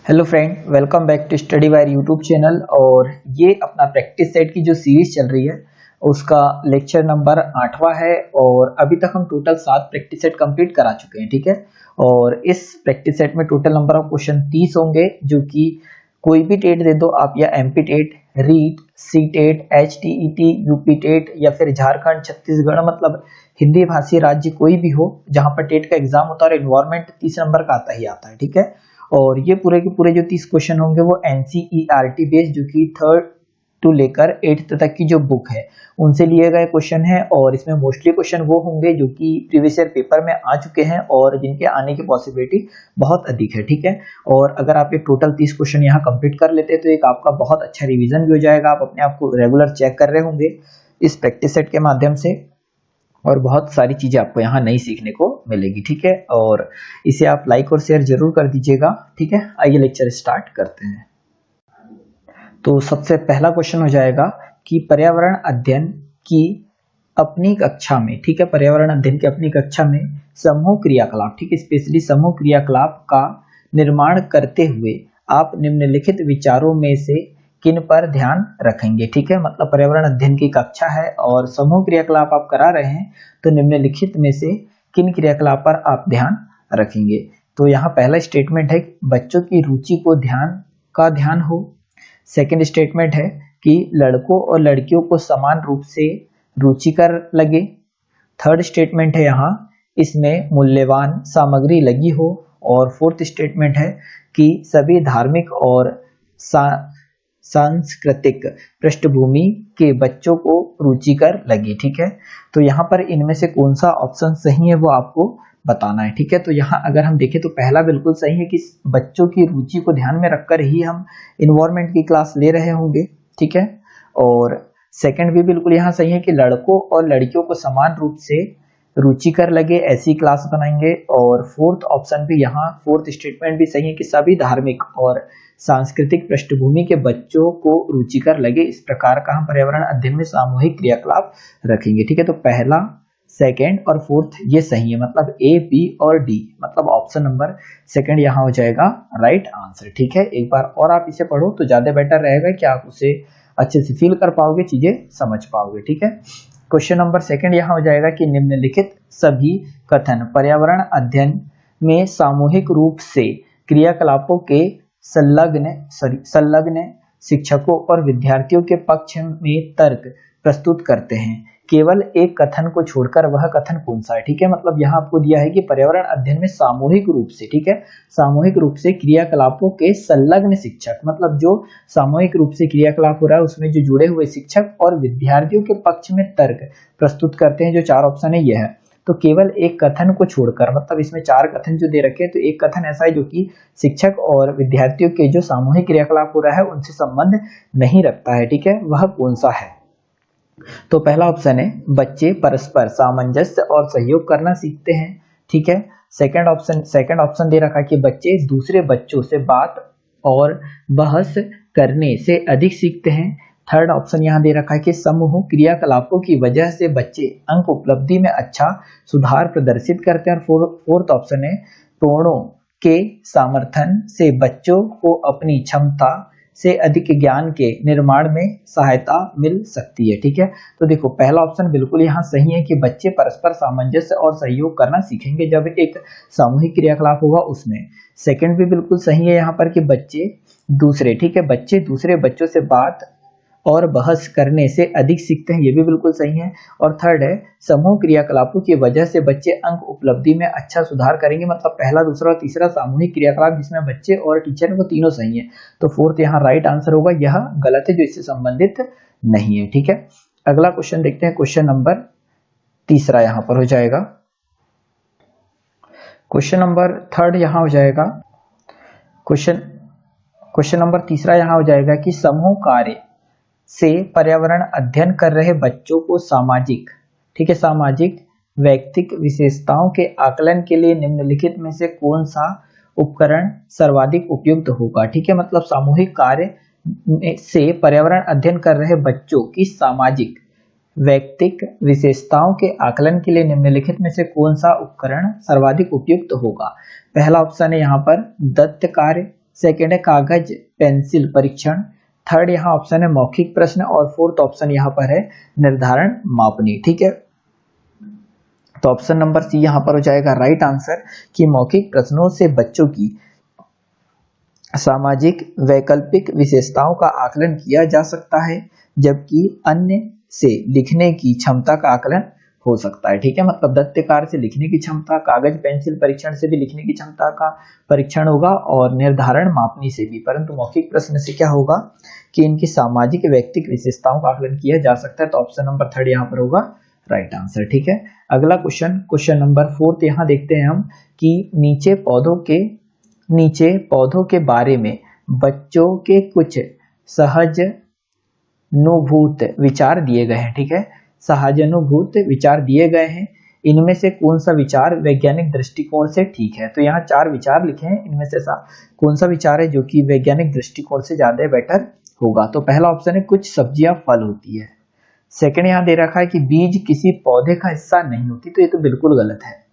Hello friend, welcome back to Study Wire YouTube channel. और ये अपना प्रैक्टिस सेट की जो सीरीज चल रही है उसका लेक्चर नंबर 8वां है। और अभी तक हम टोटल 7 प्रैक्टिस सेट कंप्लीट करा चुके हैं, ठीक है। और इस प्रैक्टिस सेट में टोटल नंबर ऑफ क्वेश्चन 30 होंगे, जो कि कोई भी टेट दे दो आप, या MP TET, REET, CTET, HTET, UP TET, या फिर झारखंड, छत्तीसगढ़, मतलब हिंदी भाषी राज्य कोई भी हो जहां पर टेट का एग्जाम होता है और इन्वायरमेंट 30 नंबर का आता ही आता है, ठीक है। और ये पूरे के पूरे जो 30 क्वेश्चन होंगे वो NCERT बेस्ड, जो कि 3rd टू लेकर 8th तक की जो बुक है उनसे लिए गए क्वेश्चन है। और इसमें मोस्टली क्वेश्चन वो होंगे जो कि प्रीवियस ईयर पेपर में आ चुके हैं और जिनके आने की पॉसिबिलिटी बहुत अधिक है, ठीक है। और अगर आप ये टोटल 30 क्वेश्चन यहाँ कंप्लीट कर लेते हैं तो एक आपका बहुत अच्छा रिवीजन भी हो जाएगा। आप अपने आप को रेगुलर चेक कर रहे होंगे इस प्रैक्टिस सेट के माध्यम से, और बहुत सारी चीजें आपको यहाँ नई सीखने को मिलेगी, ठीक है। और इसे आप लाइक और शेयर जरूर कर दीजिएगा, ठीक है। आइए लेक्चर स्टार्ट करते हैं। तो सबसे पहला क्वेश्चन हो जाएगा कि पर्यावरण अध्ययन की अपनी कक्षा में, ठीक है, पर्यावरण अध्ययन की अपनी कक्षा में समूह क्रियाकलाप, ठीक है, स्पेशली समूह क्रियाकलाप का निर्माण करते हुए आप निम्नलिखित विचारों में से किन पर ध्यान रखेंगे, ठीक है। मतलब पर्यावरण अध्ययन की कक्षा है और समूह क्रियाकलाप आप करा रहे हैं, तो निम्नलिखित में से किन क्रियाकलाप पर आप ध्यान रखेंगे। तो यहाँ पहला स्टेटमेंट है बच्चों की रुचि को ध्यान हो। सेकंड स्टेटमेंट है कि लड़कों और लड़कियों को समान रूप से रुचिकर लगे। थर्ड स्टेटमेंट है यहाँ इसमें मूल्यवान सामग्री लगी हो। और फोर्थ स्टेटमेंट है कि सभी धार्मिक और सांस्कृतिक पृष्ठभूमि के बच्चों को रुचिकर लगे, ठीक है। तो यहाँ पर इनमें से कौन सा ऑप्शन सही है वो आपको बताना है, ठीक है। तो यहाँ अगर हम देखें तो पहला बिल्कुल सही है कि बच्चों की रुचि को ध्यान में रखकर ही हम इन्वायरमेंट की क्लास ले रहे होंगे, ठीक है। और सेकंड भी बिल्कुल यहाँ सही है कि लड़कों और लड़कियों को समान रूप से रुचिकर लगे ऐसी क्लास बनाएंगे। और फोर्थ ऑप्शन भी यहाँ, फोर्थ स्टेटमेंट भी सही है कि सभी धार्मिक और सांस्कृतिक पृष्ठभूमि के बच्चों को रुचिकर लगे इस प्रकार का हम पर्यावरण अध्ययन में सामूहिक क्रियाकलाप रखेंगे, ठीक है। तो पहला, सेकंड और फोर्थ ये सही है, मतलब A, B और D, मतलब ऑप्शन नंबर सेकंड यहाँ हो जाएगा राइट आंसर, ठीक है। एक बार और आप इसे पढ़ो तो ज्यादा बेटर रहेगा कि आप उसे अच्छे से फील कर पाओगे, चीजें समझ पाओगे, ठीक है। क्वेश्चन नंबर सेकंड यहाँ हो जाएगा कि निम्नलिखित सभी कथन पर्यावरण अध्ययन में सामूहिक रूप से क्रियाकलापों के संलग्न शिक्षकों और विद्यार्थियों के पक्ष में तर्क प्रस्तुत करते हैं। केवल एक कथन को छोड़कर वह कथन कौन सा है, ठीक है। मतलब यहाँ आपको दिया है कि पर्यावरण अध्ययन में सामूहिक रूप से, ठीक है, सामूहिक रूप से क्रियाकलापों के संलग्न शिक्षक, मतलब जो सामूहिक रूप से क्रियाकलाप हो रहा है उसमें जो जुड़े हुए शिक्षक और विद्यार्थियों के पक्ष में तर्क प्रस्तुत करते हैं, जो 4 ऑप्शन है यह है। तो केवल एक कथन को छोड़कर, मतलब इसमें 4 कथन जो दे रखे हैं, तो एक कथन ऐसा है जो कि शिक्षक और विद्यार्थियों के जो सामूहिक क्रियाकलाप हो रहा है उनसे संबंध नहीं रखता है, ठीक है। वह कौन सा है? तो पहला ऑप्शन है बच्चे परस्पर सामंजस्य और सहयोग करना सीखते हैं, ठीक है। सेकंड ऑप्शन दे रखा है कि बच्चे दूसरे बच्चों से बात और बहस करने से अधिक सीखते हैं। थर्ड ऑप्शन यहाँ दे रखा है कि समूह क्रियाकलापों की वजह से बच्चे अंक उपलब्धि में अच्छा सुधार प्रदर्शित करते हैं। और फोर्थ ऑप्शन है प्रणों के समर्थन से बच्चों को अपनी क्षमता से अधिक ज्ञान के निर्माण में सहायता मिल सकती है, ठीक है। तो देखो पहला ऑप्शन बिल्कुल यहाँ सही है कि बच्चे परस्पर सामंजस्य और सहयोग करना सीखेंगे जब एक सामूहिक क्रियाकलाप होगा उसमें। सेकंड भी बिल्कुल सही है यहाँ पर कि बच्चे दूसरे, ठीक है, बच्चे दूसरे बच्चों से बात और बहस करने से अधिक सीखते हैं, ये भी बिल्कुल सही है। और थर्ड है समूह क्रियाकलापों की वजह से बच्चे अंक उपलब्धि में अच्छा सुधार करेंगे, मतलब पहला, दूसरा और तीसरा सामूहिक क्रियाकलाप जिसमें बच्चे और टीचर वो तीनों सही है। तो फोर्थ यहाँ राइट आंसर होगा, यह गलत है, जो इससे संबंधित नहीं है, ठीक है। अगला क्वेश्चन देखते हैं, क्वेश्चन नंबर तीसरा यहाँ पर हो जाएगा। क्वेश्चन नंबर थर्ड यहाँ हो जाएगा, क्वेश्चन नंबर तीसरा यहाँ हो जाएगा कि समूह कार्य से पर्यावरण अध्ययन कर रहे बच्चों को सामाजिक, ठीक है, सामाजिक व्यक्तिक विशेषताओं के आकलन के लिए निम्नलिखित में से कौन सा उपकरण सर्वाधिक उपयुक्त होगा, ठीक है। मतलब सामूहिक कार्य से पर्यावरण अध्ययन कर रहे बच्चों की सामाजिक व्यक्तिक विशेषताओं के आकलन के लिए निम्नलिखित में से कौन सा उपकरण सर्वाधिक उपयुक्त होगा। पहला ऑप्शन है यहाँ पर दत्त कार्य, सेकंड है कागज पेंसिल परीक्षण, थर्ड यहाँ ऑप्शन है मौखिक प्रश्न और फोर्थ ऑप्शन यहाँ पर है निर्धारण मापनी। ठीक है, तो ऑप्शन नंबर सी यहाँ पर हो जाएगा राइट आंसर कि मौखिक प्रश्नों से बच्चों की सामाजिक वैकल्पिक विशेषताओं का आकलन किया जा सकता है, जबकि अन्य से लिखने की क्षमता का आकलन हो सकता है। ठीक है, मतलब दत्त कार्य से लिखने की क्षमता, कागज पेंसिल परीक्षण से भी लिखने की क्षमता का परीक्षण होगा और निर्धारण मापनी से भी, परंतु मौखिक प्रश्न से क्या होगा कि इनकी सामाजिक व्यक्तिक विशेषताओं का आकलन किया जा सकता है। तो ऑप्शन नंबर थर्ड यहाँ पर होगा राइट आंसर। ठीक है, अगला क्वेश्चन नंबर फोर्थ यहाँ देखते हैं हम कि नीचे पौधों के बारे में बच्चों के कुछ सहजानुभूत विचार दिए गए हैं। ठीक है, सहजानुभूत विचार दिए गए हैं, इनमें से कौन सा विचार वैज्ञानिक दृष्टिकोण से ठीक है। तो यहाँ 4 विचार लिखे हैं, इनमें से कौन सा विचार है जो कि वैज्ञानिक दृष्टिकोण से ज्यादा बेटर होगा। तो पहला ऑप्शन है कुछ सब्जियां फल होती है। सेकंड यहाँ दे रखा है कि बीज किसी पौधे का हिस्सा नहीं होती, तो ये तो बिल्कुल गलत है।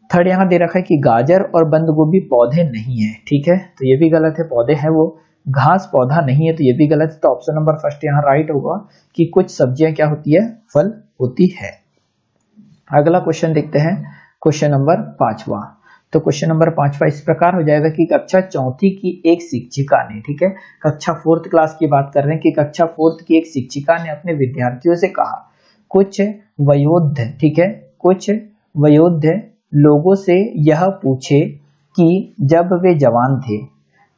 थर्ड यहाँ दे रखा है कि गाजर और बंद गोभी पौधे नहीं है। ठीक है, तो ये भी गलत है, पौधे है वो, घास पौधा नहीं है, तो ये भी गलत है। तो ऑप्शन नंबर फर्स्ट यहाँ राइट होगा कि कुछ सब्जियां क्या होती है, फल होती है। अगला क्वेश्चन देखते हैं, क्वेश्चन नंबर 5वां। तो क्वेश्चन नंबर 5वां इस प्रकार हो जाएगा कि कक्षा 4th की एक शिक्षिका ने, ठीक है, कक्षा 4th क्लास की बात कर रहे हैं कि कक्षा 4th की एक शिक्षिका ने अपने विद्यार्थियों से कहा कुछ वयोवृद्ध, ठीक है, कुछ वयोवृद्ध लोगों से यह पूछे कि जब वे जवान थे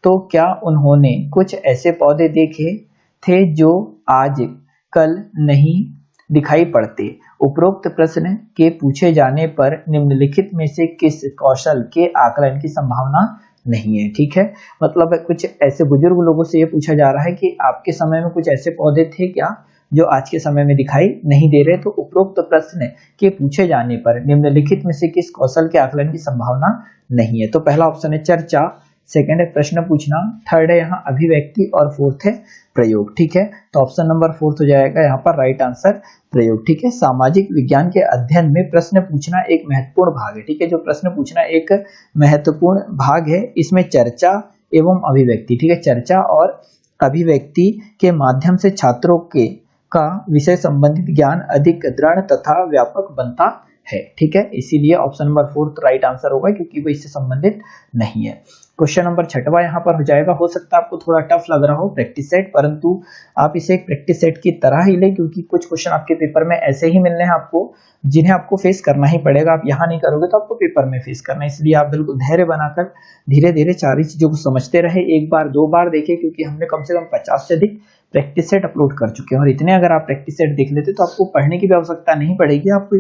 तो क्या उन्होंने कुछ ऐसे पौधे देखे थे जो आज कल नहीं दिखाई पड़ते। उपरोक्त प्रश्न के पूछे जाने पर निम्नलिखित में से किस कौशल के आकलन की संभावना नहीं है। ठीक है, मतलब कुछ ऐसे बुजुर्ग लोगों से ये पूछा जा रहा है कि आपके समय में कुछ ऐसे पौधे थे क्या जो आज के समय में दिखाई नहीं दे रहे। तो उपरोक्त प्रश्न के पूछे जाने पर निम्नलिखित में से किस कौशल के आकलन की संभावना नहीं है। तो पहला ऑप्शन है चर्चा, सेकंड है प्रश्न पूछना, थर्ड है यहाँ अभिव्यक्ति और फोर्थ है प्रयोग। ठीक है, तो ऑप्शन नंबर फोर्थ हो जाएगा यहाँ पर राइट आंसर प्रयोग। ठीक है, सामाजिक विज्ञान के अध्ययन में प्रश्न पूछना एक महत्वपूर्ण भाग है। ठीक है, जो प्रश्न पूछना एक महत्वपूर्ण भाग है, इसमें चर्चा एवं अभिव्यक्ति, ठीक है, चर्चा और अभिव्यक्ति के माध्यम से छात्रों के का विषय संबंधित ज्ञान अधिक दृढ़ तथा व्यापक बनता है। ठीक है, इसीलिए option number fourth right answer होगा क्योंकि वो इससे संबंधित नहीं है। क्वेश्चन नंबर 6वां यहाँ पर हो जाएगा, हो सकता है आपको थोड़ा टफ लग रहा हो प्रैक्टिस सेट, परंतु आप इसे एक प्रैक्टिस सेट की तरह ही ले क्योंकि कुछ क्वेश्चन आपके पेपर में ऐसे ही मिलने हैं आपको जिन्हें आपको फेस करना ही पड़ेगा। आप यहाँ नहीं करोगे तो आपको पेपर में फेस करना है, इसलिए आप बिल्कुल धैर्य बनाकर धीरे धीरे सारी चीजों को समझते रहे, एक बार दो बार देखे, क्योंकि हमने कम से कम 50 से अधिक प्रैक्टिस सेट अपलोड कर चुके हैं और इतने अगर आप प्रैक्टिस सेट देख लेते तो आपको पढ़ने की भी आवश्यकता नहीं पड़ेगी। आपको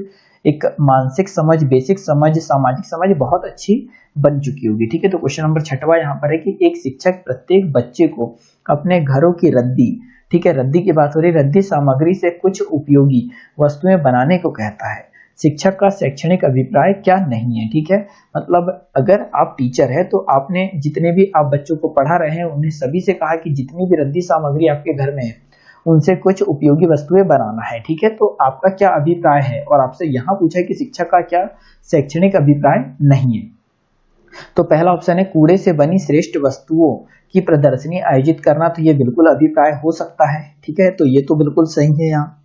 एक मानसिक समझ, बेसिक समझ, सामाजिक समझ बहुत अच्छी बन चुकी होगी। ठीक है, तो क्वेश्चन नंबर 6वां यहाँ पर है कि एक शिक्षक प्रत्येक बच्चे को अपने घरों की रद्दी, ठीक है, रद्दी की बात हो रही, रद्दी सामग्री से कुछ उपयोगी वस्तुएं बनाने को कहता है। शिक्षक का शैक्षणिक अभिप्राय क्या नहीं है। ठीक है, मतलब अगर आप टीचर है तो आपने जितने भी आप बच्चों को पढ़ा रहे हैं उन्हें सभी से कहा कि जितनी भी रद्दी सामग्री आपके घर में है उनसे कुछ उपयोगी वस्तुएं बनाना है। ठीक है, तो आपका क्या अभिप्राय है, और आपसे यहाँ पूछा है कि शिक्षक का क्या शैक्षणिक अभिप्राय नहीं है। तो पहला ऑप्शन है कूड़े से बनी श्रेष्ठ वस्तुओं की प्रदर्शनी आयोजित करना, तो ये बिल्कुल अभिप्राय हो सकता है। ठीक है, तो ये तो बिल्कुल सही है। यहाँ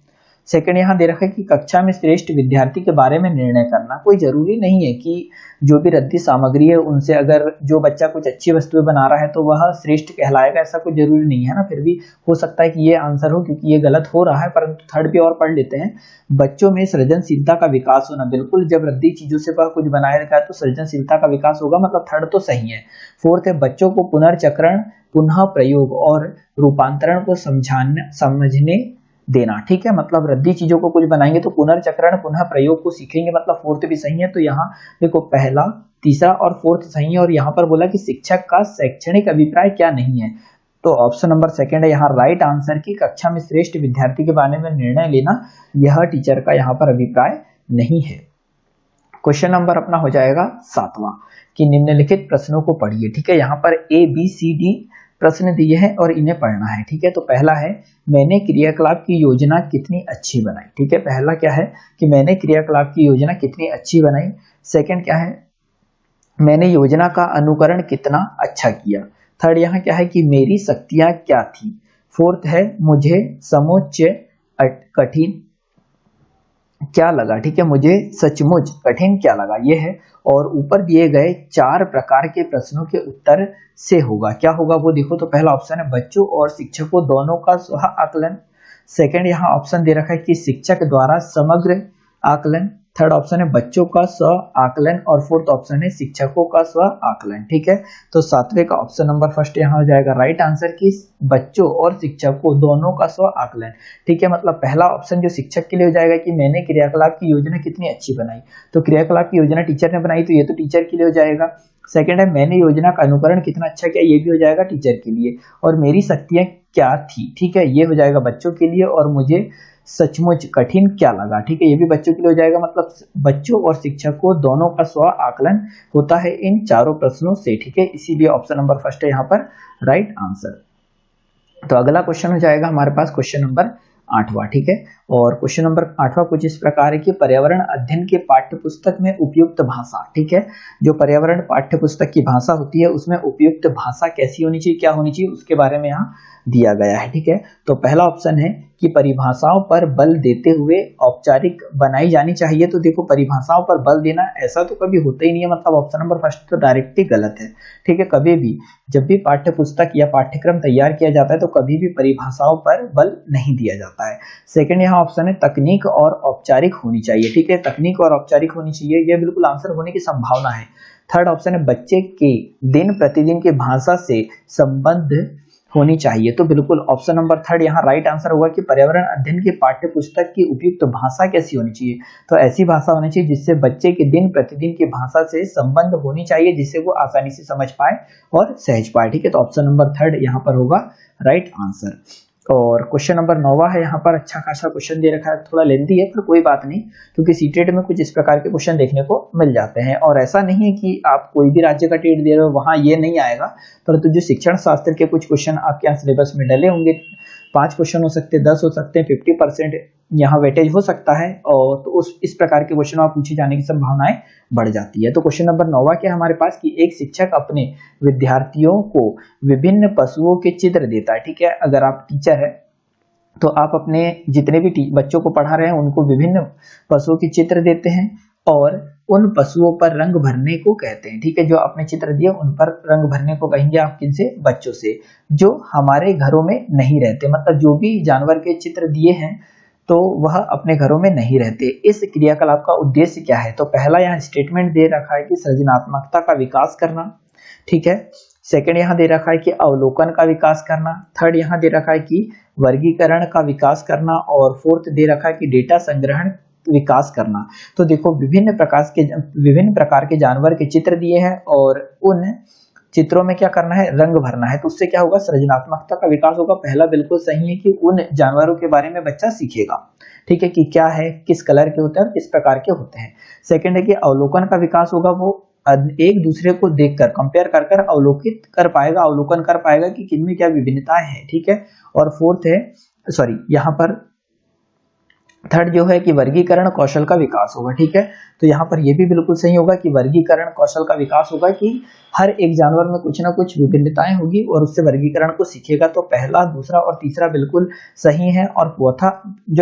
सेकंड यहाँ दे रखा है कि कक्षा में श्रेष्ठ विद्यार्थी के बारे में निर्णय करना, कोई जरूरी नहीं है कि जो भी रद्दी सामग्री है उनसे अगर जो बच्चा कुछ अच्छी वस्तुएं बना रहा है तो वह श्रेष्ठ कहलाएगा, ऐसा कोई जरूरी नहीं है ना। फिर भी हो सकता है कि ये आंसर हो क्योंकि ये गलत हो रहा है, परंतु थर्ड भी और पढ़ लेते हैं। बच्चों में सृजनशीलता का विकास होना, बिल्कुल जब रद्दी चीजों से वह कुछ बनाया रखा है तो सृजनशीलता का विकास होगा, मतलब थर्ड तो सही है। फोर्थ है बच्चों को पुनर्चक्रण, पुनः प्रयोग और रूपांतरण को समझने देना। ठीक है, मतलब रद्दी चीजों को कुछ बनाएंगे तो पुनर्चक्रण, पुनः प्रयोग को सीखेंगे, मतलब फोर्थ भी सही है। तो यहाँ देखो पहला, तीसरा और फोर्थ सही है, और यहाँ पर बोला कि शिक्षक का शैक्षणिक अभिप्राय क्या नहीं है, तो ऑप्शन नंबर सेकंड है यहाँ राइट आंसर की कक्षा में श्रेष्ठ विद्यार्थी के बारे में निर्णय लेना, यह टीचर का यहाँ पर अभिप्राय नहीं है। क्वेश्चन नंबर अपना हो जाएगा 7वां कि निम्नलिखित प्रश्नों को पढ़िए। ठीक है, यहाँ पर ABCD प्रश्न दिए हैं और इन्हें पढ़ना है। ठीक है, तो पहला है मैंने क्रियाकलाप की योजना कितनी अच्छी बनाई। ठीक है, पहला क्या है कि मैंने क्रियाकलाप की योजना कितनी अच्छी बनाई। सेकंड क्या है मैंने योजना का अनुकरण कितना अच्छा किया। थर्ड यहाँ क्या है कि मेरी शक्तियां क्या थी। फोर्थ है मुझे समुच्च कठिन क्या लगा, ठीक है, मुझे सचमुच कठिन क्या लगा ये है। और ऊपर दिए गए 4 प्रकार के प्रश्नों के उत्तर से होगा क्या होगा वो देखो। तो पहला ऑप्शन है बच्चों और शिक्षकों दोनों का स्व आकलन। सेकंड यहाँ ऑप्शन दे रखा है कि शिक्षक द्वारा समग्र आकलन। थर्ड ऑप्शन है बच्चों का स्व आकलन और फोर्थ ऑप्शन है शिक्षकों का स्व आकलन, ठीक है। तो सातवें का ऑप्शन नंबर फर्स्ट यहाँ हो जाएगा राइट आंसर की बच्चों और शिक्षकों दोनों का स्व आकलन, ठीक है। मतलब पहला ऑप्शन जो शिक्षक के लिए हो जाएगा कि मैंने क्रियाकलाप की योजना कितनी अच्छी बनाई, तो क्रियाकलाप की योजना टीचर ने बनाई तो ये तो टीचर के लिए हो जाएगा। सेकंड है मैंने योजना का अनुकरण कितना अच्छा किया, ये भी हो जाएगा टीचर के लिए। और मेरी शक्तियां क्या थी, ठीक है, ये हो जाएगा बच्चों के लिए। और मुझे सचमुच कठिन क्या लगा, ठीक है, ये भी बच्चों के लिए हो जाएगा। मतलब बच्चों और शिक्षकों दोनों का स्व आकलन होता है इन चारों प्रश्नों से, ठीक है। इसीलिए ऑप्शन नंबर फर्स्ट है यहाँ पर राइट आंसर। तो अगला क्वेश्चन हो जाएगा हमारे पास क्वेश्चन नंबर 8वां, ठीक है। और क्वेश्चन नंबर 8वां कुछ इस प्रकार है कि पर्यावरण अध्ययन के पाठ्य पुस्तक में उपयुक्त भाषा, ठीक है, जो पर्यावरण पाठ्य पुस्तक की भाषा होती है उसमें उपयुक्त भाषा कैसी होनी चाहिए, क्या होनी चाहिए, उसके बारे में यहाँ दिया गया है, ठीक है। तो पहला ऑप्शन है कि परिभाषाओं पर बल देते हुए औपचारिक बनाई जानी चाहिए। तो देखो परिभाषाओं पर बल देना ऐसा तो कभी होता ही नहीं है, मतलब ऑप्शन नंबर फर्स्ट तो डायरेक्ट ही गलत है, ठीक है। कभी भी जब भी पाठ्य पुस्तक या पाठ्यक्रम तैयार किया जाता है तो कभी भी परिभाषाओं पर बल नहीं दिया जाता है। सेकंड यहाँ ऑप्शन है तकनीक और औपचारिक होनी चाहिए, ठीक है, तकनीक और औपचारिक होनी चाहिए, यह बिल्कुल आंसर होने की संभावना है। थर्ड ऑप्शन है बच्चे के दिन प्रतिदिन के भाषा से संबंध होनी चाहिए, तो बिल्कुल ऑप्शन नंबर थर्ड यहाँ राइट आंसर होगा कि पर्यावरण अध्ययन के पाठ्य पुस्तक की उपयुक्त भाषा कैसी होनी चाहिए, तो ऐसी भाषा होनी चाहिए जिससे बच्चे के दिन प्रतिदिन की भाषा से संबंध होनी चाहिए, जिससे वो आसानी से समझ पाए और सहज पाए, ठीक है। तो ऑप्शन नंबर थर्ड यहाँ पर होगा राइट आंसर। और क्वेश्चन नंबर 9वां है, यहाँ पर अच्छा खासा क्वेश्चन दे रखा है, थोड़ा लेंथी है पर कोई बात नहीं, क्योंकि सीटेट में कुछ इस प्रकार के क्वेश्चन देखने को मिल जाते हैं। और ऐसा नहीं है कि आप कोई भी राज्य का टेट दे रहे हो वहां ये नहीं आएगा, परंतु जो शिक्षण शास्त्र के कुछ क्वेश्चन आपके यहाँ सिलेबस में डले होंगे, 5 क्वेश्चन हो सकते हैं, 10 हो सकते हैं, 50% यहाँ वेटेज हो सकता है, और तो इस प्रकार के क्वेश्चन आप पूछे जाने की संभावनाएं बढ़ जाती है। तो क्वेश्चन नंबर 9वां क्या हमारे पास कि एक शिक्षक अपने विद्यार्थियों को विभिन्न पशुओं के चित्र देता है, ठीक है। अगर आप टीचर है तो आप अपने जितने भी बच्चों को पढ़ा रहे हैं उनको विभिन्न पशुओं के चित्र देते हैं और उन पशुओं पर रंग भरने को कहते हैं, ठीक है। जो आपने चित्र दिए उन पर रंग भरने को कहेंगे आप किनसे, बच्चों से, जो हमारे घरों में नहीं रहते, मतलब जो भी जानवर के चित्र दिए हैं तो वह अपने घरों में नहीं रहते। इस क्रियाकलाप का उद्देश्य क्या है, तो पहला यहाँ स्टेटमेंट दे रखा है कि सृजनात्मकता का विकास करना, ठीक है। सेकंड यहाँ दे रखा है कि अवलोकन का विकास करना। थर्ड यहाँ दे रखा है कि वर्गीकरण का विकास करना। और फोर्थ दे रखा है कि डेटा संग्रहण विकास करना। तो देखो विभिन्न प्रकार के जानवर के चित्र दिए हैं और उन चित्रों में क्या करना है, रंग भरना है, तो उससे क्या होगा, सृजनात्मकता का विकास होगा। पहला बिल्कुल सही है कि उन जानवरों के बारे में बच्चा सीखेगा, ठीक है, कि क्या है, किस कलर के होते हैं और किस प्रकार के होते हैं। सेकंड है कि अवलोकन का विकास होगा, वो एक दूसरे को देखकर कंपेयर कर अवलोकित कर पाएगा, अवलोकन कर पाएगा कि किनमें क्या विभिन्नताएं हैं, ठीक है। और फोर्थ है यहाँ पर थर्ड जो है कि वर्गीकरण कौशल का विकास होगा, ठीक है। तो यहाँ पर यह भी बिल्कुल सही होगा कि वर्गीकरण कौशल का विकास होगा कि हर एक जानवर में कुछ ना कुछ विभिन्नताएं होगी और उससे वर्गीकरण को सीखेगा। तो पहला, दूसरा और तीसरा बिल्कुल सही है। और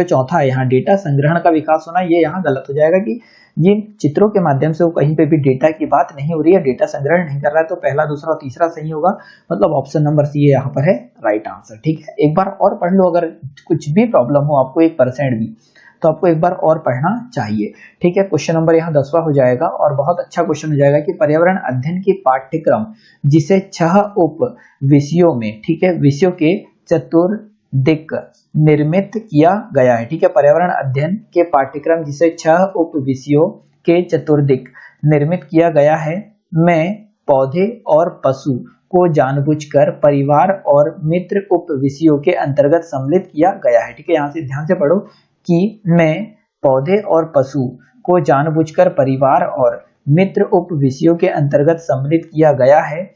चौथा है यहाँ डेटा संग्रहण का विकास होना, ये यहाँ गलत हो जाएगा कि ये चित्रों के माध्यम से वो कहीं पे भी डेटा की बात नहीं हो रही है, डेटा संग्रहण नहीं कर रहा है। तो पहला, दूसरा और तीसरा सही होगा, मतलब ऑप्शन नंबर सी यहाँ पर है राइट आंसर, ठीक है। एक बार और पढ़ लो, अगर कुछ भी प्रॉब्लम हो आपको 1% भी, तो आपको एक बार और पढ़ना चाहिए, ठीक है। क्वेश्चन नंबर यहाँ 10वां हो जाएगा और बहुत अच्छा क्वेश्चन हो जाएगा कि पर्यावरण अध्ययन के पाठ्यक्रम जिसे 6 उप विषयों में, ठीक है, विषयों के चतुर्दिक निर्मित किया गया है, ठीक है। पर्यावरण अध्ययन के पाठ्यक्रम जिसे 6 उप विषयों के चतुर्दिक निर्मित किया गया है में पौधे और पशु को जानबूझकर परिवार और मित्र उप विषयों के अंतर्गत सम्मिलित किया गया है, ठीक है। यहाँ से ध्यान से पढ़ो कि में पौधे और पशु को जानबूझकर परिवार और मित्र उप विषयों के अंतर्गत सम्मिलित किया गया है।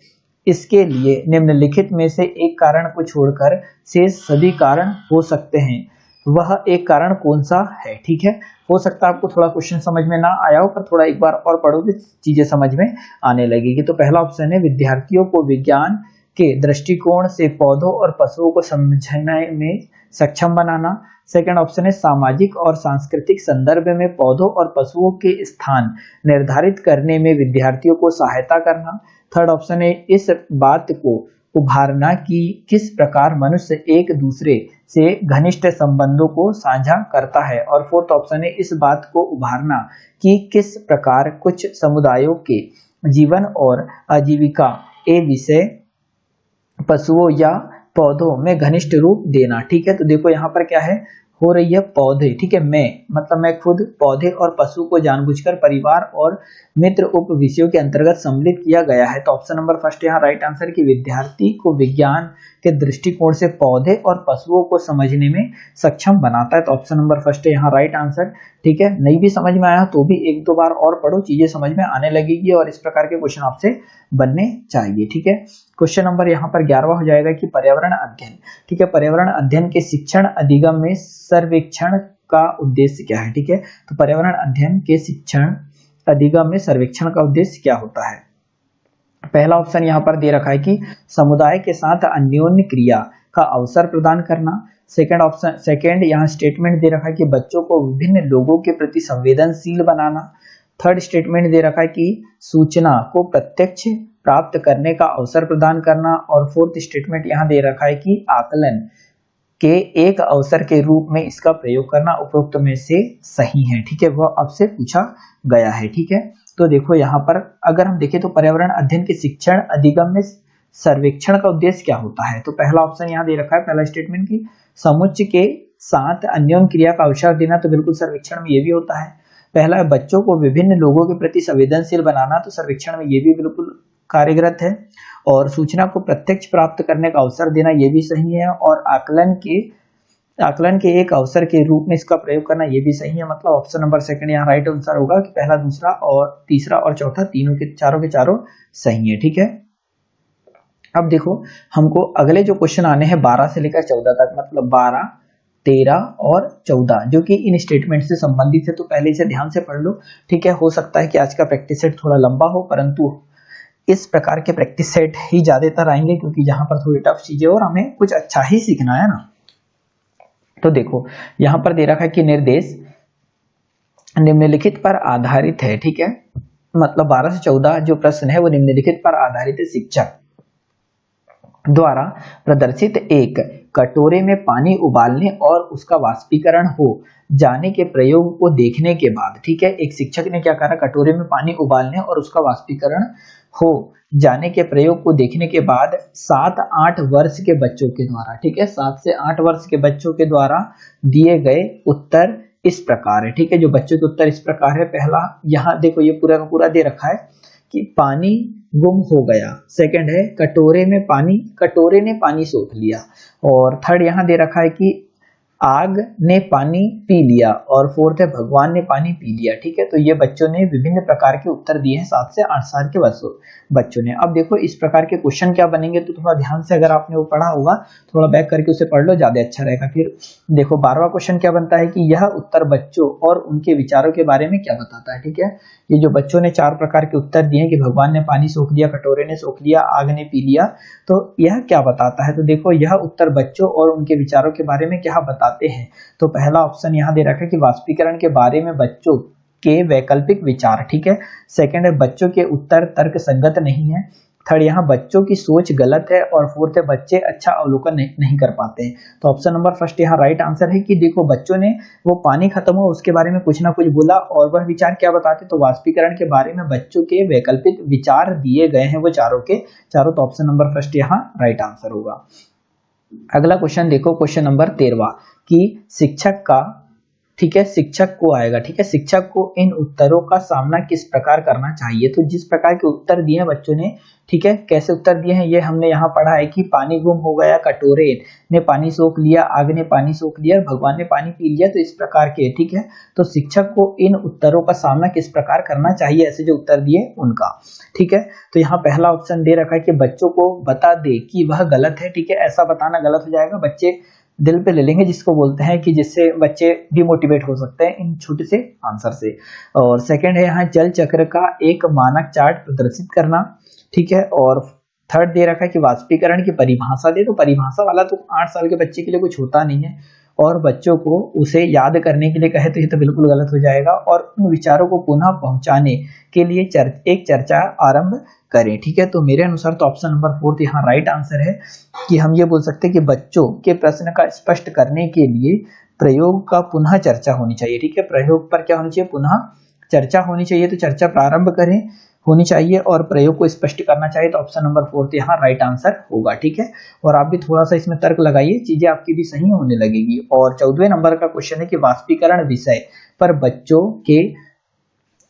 इसके लिए निम्नलिखित में से एक कारण को छोड़कर शेष सभी कारण हो सकते हैं, वह एक कारण कौन सा है, ठीक है। हो सकता है आपको थोड़ा क्वेश्चन समझ में ना आया हो, पर थोड़ा एक बार और पढ़ोगे चीजें समझ में आने लगेगी। तो पहला ऑप्शन है विद्यार्थियों को विज्ञान के दृष्टिकोण से पौधों और पशुओं को समझने में सक्षम बनाना। सेकंड ऑप्शन है सामाजिक और सांस्कृतिक संदर्भ में पौधों और पशुओं के स्थान निर्धारित करने में विद्यार्थियों को सहायता करना। थर्ड ऑप्शन है इस बात को उभारना कि किस प्रकार मनुष्य एक दूसरे से घनिष्ठ संबंधों को साझा करता है। और फोर्थ ऑप्शन है इस बात को उभारना कि किस प्रकार कुछ समुदायों के जीवन और आजीविका ए विषय पशुओं या पौधों में घनिष्ठ रूप देना। ठीक है, तो देखो यहाँ पर क्या है, हो रही है पौधे, ठीक है, मैं खुद पौधे और पशु को जानबूझकर परिवार और मित्र उप विषयों के अंतर्गत सम्मिलित किया गया है। तो ऑप्शन नंबर फर्स्ट यहाँ राइट आंसर कि विद्यार्थी को विज्ञान के दृष्टिकोण से पौधे और पशुओं को समझने में सक्षम बनाता है। तो ऑप्शन नंबर फर्स्ट है यहाँ राइट आंसर। ठीक है, नहीं भी समझ में आया तो भी एक दो बार और पढ़ो, चीजें समझ में आने लगेगी और इस प्रकार के क्वेश्चन आपसे बनने चाहिए। ठीक है, क्वेश्चन नंबर यहाँ पर 11वां हो जाएगा कि पर्यावरण अध्ययन। ठीक है, पर्यावरण अध्ययन के शिक्षण अधिगम में सर्वेक्षण का उद्देश्य क्या है। ठीक है, तो पर्यावरण अध्ययन के शिक्षण अधिगम में सर्वेक्षण का उद्देश्य क्या होता है। पहला ऑप्शन यहाँ पर दे रखा है कि समुदाय के साथ अन्योन्य क्रिया का अवसर प्रदान करना। सेकंड यहाँ स्टेटमेंट दे रखा है कि बच्चों को विभिन्न लोगों के प्रति संवेदनशील बनाना। थर्ड स्टेटमेंट दे रखा है कि सूचना को प्रत्यक्ष प्राप्त करने का अवसर प्रदान करना। और फोर्थ स्टेटमेंट यहाँ दे रखा है कि आकलन के एक अवसर के रूप में इसका प्रयोग करना उपरोक्त में से सही है। ठीक है, वह आपसे पूछा गया है। ठीक है, तो देखो यहाँ पर अगर हम देखें तो पर्यावरण अध्ययन के शिक्षण अधिगम में सर्वेक्षण का उद्देश्य क्या होता है। तो पहला ऑप्शन यहाँ दे रखा है, पहला स्टेटमेंट की समुच्चय के साथ अन्योन्य क्रिया का अवसर देना, तो बिल्कुल सर्वेक्षण में ये भी होता है। पहला है बच्चों को विभिन्न लोगों के प्रति संवेदनशील बनाना, तो सर्वेक्षण में ये भी बिल्कुल कार्यरत है। और सूचना को प्रत्यक्ष प्राप्त करने का अवसर देना, ये भी सही है। और आकलन के एक अवसर के रूप में इसका प्रयोग करना, ये भी सही है। मतलब ऑप्शन नंबर सेकंड यहाँ राइट आंसर होगा कि पहला, दूसरा और तीसरा और चौथा तीनों के चारों सही है। ठीक है, अब देखो हमको अगले जो क्वेश्चन आने हैं 12 से लेकर 14 तक, मतलब 12, 13 और 14 जो कि इन स्टेटमेंट से संबंधित है, तो पहले इसे ध्यान से पढ़ लो। ठीक है, हो सकता है कि आज का प्रैक्टिस सेट थोड़ा लंबा हो, परंतु इस प्रकार के प्रैक्टिस सेट ही ज्यादातर आएंगे क्योंकि यहाँ पर थोड़ी टफ चीजें और हमें कुछ अच्छा ही सीखना है ना। तो देखो यहाँ पर दे रखा है कि निर्देश निम्नलिखित पर आधारित है। ठीक है, मतलब 12 से 14 जो प्रश्न है वो निम्नलिखित पर आधारित है। शिक्षक द्वारा प्रदर्शित एक कटोरे में पानी उबालने और उसका वाष्पीकरण हो जाने के प्रयोग को देखने के बाद, ठीक है, एक शिक्षक ने क्या करा, कटोरे में पानी उबालने और उसका वाष्पीकरण हो जाने के प्रयोग को देखने के बाद 7-8 वर्ष के बच्चों के द्वारा, ठीक है, 7 से 8 वर्ष के बच्चों के द्वारा दिए गए उत्तर इस प्रकार है। ठीक है, जो बच्चों के उत्तर इस प्रकार है। पहला यहाँ देखो ये पूरा का पूरा दे रखा है कि पानी गुम हो गया। सेकंड है कटोरे ने पानी सोख लिया। और थर्ड यहाँ दे रखा है कि आग ने पानी पी लिया। और फोर्थ है भगवान ने पानी पी लिया। ठीक है, तो ये बच्चों ने विभिन्न प्रकार के उत्तर दिए हैं 7 से 8 साल के बच्चों ने। अब देखो इस प्रकार के क्वेश्चन क्या बनेंगे, तो थोड़ा ध्यान से अगर आपने वो पढ़ा होगा थोड़ा बैक करके उसे पढ़ लो, ज्यादा अच्छा रहेगा। फिर देखो 12वां क्वेश्चन क्या बनता है कि यह उत्तर बच्चों और उनके विचारों के बारे में क्या बताता है। ठीक है, ये जो बच्चों ने 4 प्रकार के उत्तर दिए कि भगवान ने पानी सोख लिया, कटोरे ने सोख लिया, आग ने पी लिया, तो यह क्या बताता है। तो देखो यह उत्तर बच्चों और उनके विचारों के बारे में क्या बताते हैं। तो पहला ऑप्शन यहाँ दे रखा है कि वाष्पीकरण के बारे में बच्चों के वैकल्पिक विचार। ठीक है, सेकंड है बच्चों के उत्तर तर्क संगत नहीं है। थर्ड यहाँ बच्चों की सोच गलत है। और फोर्थ है बच्चे अच्छा अवलोकन नहीं कर पाते हैं। तो ऑप्शन नंबर फर्स्ट यहाँ राइट आंसर है कि देखो बच्चों ने वो पानी खत्म हुआ उसके बारे में कुछ ना कुछ बोला और वह विचार क्या बताते, तो वाष्पीकरण के बारे में बच्चों के वैकल्पिक विचार दिए गए हैं वो चारों के चारों। तो ऑप्शन नंबर फर्स्ट यहाँ राइट आंसर होगा। अगला क्वेश्चन देखो, क्वेश्चन नंबर 13 कि शिक्षक का, ठीक है, शिक्षक को आएगा। ठीक है, शिक्षक को इन उत्तरों का सामना किस प्रकार करना चाहिए। तो जिस प्रकार के उत्तर दिए हैं बच्चों ने, ठीक है, कैसे उत्तर दिए हैं ये हमने यहाँ पढ़ा है कि पानी गुम हो गया, कटोरे ने पानी सोख लिया, आग ने पानी सोख लिया, भगवान ने पानी पी लिया, तो इस प्रकार के। ठीक है, तो शिक्षक को इन उत्तरों का सामना किस प्रकार करना चाहिए, ऐसे जो उत्तर दिए उनका। ठीक है, तो यहाँ पहला ऑप्शन दे रखा है कि बच्चों को बता दे कि वह गलत है। ठीक है, ऐसा बताना गलत हो जाएगा, बच्चे दिल पे ले लेंगे, जिसको बोलते हैं कि जिससे बच्चे डिमोटिवेट हो सकते हैं इन छोटे से आंसर से। और सेकंड है यहाँ जल चक्र का एक मानक चार्ट प्रदर्शित करना। ठीक है, और थर्ड दे रखा है कि वाष्पीकरण की परिभाषा दे, तो परिभाषा वाला तो 8 साल के बच्चे के लिए कुछ होता नहीं है, और बच्चों को उसे याद करने के लिए कहे तो ये तो बिल्कुल गलत हो जाएगा। और उन विचारों को पुनः पहुंचाने के लिए एक चर्चा आरंभ करें। ठीक है, तो मेरे अनुसार तो ऑप्शन नंबर 4 यहाँ राइट आंसर है कि हम ये बोल सकते हैं कि बच्चों के प्रश्न का स्पष्ट करने के लिए प्रयोग का पुनः चर्चा होनी चाहिए। ठीक है, प्रयोग पर क्या होनी चाहिए, पुनः चर्चा होनी चाहिए। तो चर्चा प्रारंभ करें होनी चाहिए और प्रयोग को स्पष्ट करना चाहिए, तो ऑप्शन नंबर 4 यहाँ राइट आंसर होगा। ठीक है, और आप भी थोड़ा सा इसमें तर्क लगाइए, चीजें आपकी भी सही होने लगेगी। और 14वें नंबर का क्वेश्चन है कि वाष्पीकरण विषय पर बच्चों के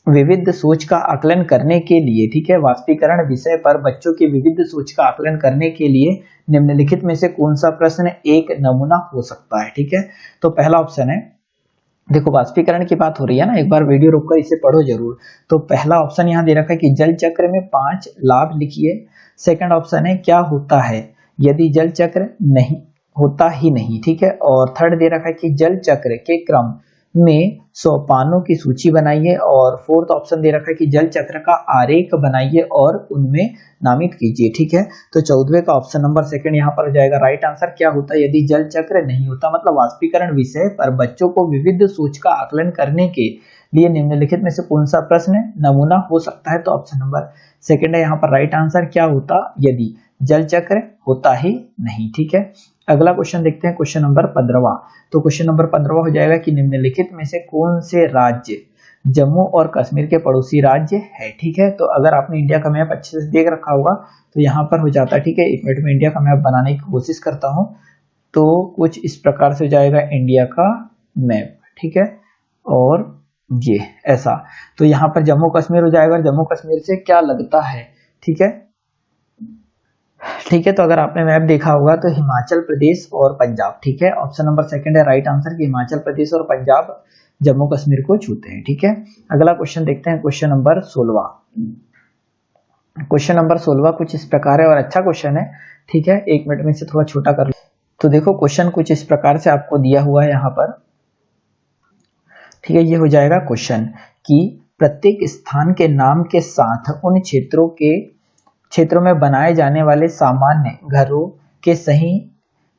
विविध सोच का आकलन करने के लिए, ठीक है, वाष्पीकरण विषय पर बच्चों की विविध सोच का आकलन करने के लिए निम्नलिखित में से कौन सा प्रश्न एक नमूना हो सकता है। ठीक है, तो पहला ऑप्शन है, देखो वाष्पीकरण की बात हो रही है ना, एक बार वीडियो रोककर इसे पढ़ो जरूर। तो पहला ऑप्शन यहाँ दे रखा है कि जल चक्र में 5 लाभ लिखिए। सेकंड ऑप्शन है क्या होता है यदि जल चक्र नहीं होता ही नहीं। ठीक है, और थर्ड दे रखा है कि जल चक्र के क्रम में सोपानों की सूची बनाइए। और फोर्थ ऑप्शन दे रखा है कि जल चक्र का आरेख बनाइए और उनमें नामित कीजिए। ठीक है, तो 14वें का ऑप्शन नंबर सेकंड यहाँ पर हो जाएगा राइट आंसर। क्या होता है यदि जल चक्र नहीं होता, मतलब वाष्पीकरण विषय पर बच्चों को विविध सोच का आकलन करने के लिए निम्नलिखित में से कौन सा प्रश्न नमूना हो सकता है, तो ऑप्शन नंबर सेकंड है यहाँ पर राइट आंसर। क्या होता यदि जल चक्र होता ही नहीं। ठीक है, अगला क्वेश्चन देखते हैं, क्वेश्चन नंबर 15वां। तो क्वेश्चन नंबर 15वां हो जाएगा कि निम्नलिखित में से कौन से राज्य जम्मू और कश्मीर के पड़ोसी राज्य है। ठीक है, तो अगर आपने इंडिया का मैप अच्छे से देख रखा होगा तो यहाँ पर हो जाता है। ठीक है, एक मिनट में इंडिया का मैप बनाने की कोशिश करता हूँ। तो कुछ इस प्रकार से हो जाएगा इंडिया का मैप। ठीक है, और ये ऐसा, तो यहाँ पर जम्मू कश्मीर हो जाएगा। जम्मू कश्मीर से क्या लगता है, ठीक है, ठीक है, तो अगर आपने मैप देखा होगा तो हिमाचल प्रदेश और पंजाब। ठीक है, ऑप्शन नंबर सेकंड है राइट आंसर कि हिमाचल प्रदेश और पंजाब जम्मू कश्मीर को छूते हैं। ठीक है, अगला क्वेश्चन देखते हैं, क्वेश्चन नंबर 16वां। क्वेश्चन नंबर 16वां कुछ इस प्रकार है और अच्छा क्वेश्चन है। ठीक है, एक मिनट में इसे थोड़ा छोटा कर लो। तो देखो क्वेश्चन कुछ इस प्रकार से आपको दिया हुआ है यहाँ पर। ठीक है, ये हो जाएगा क्वेश्चन कि प्रत्येक स्थान के नाम के साथ उन क्षेत्रों में बनाए जाने वाले सामान्य घरों के सही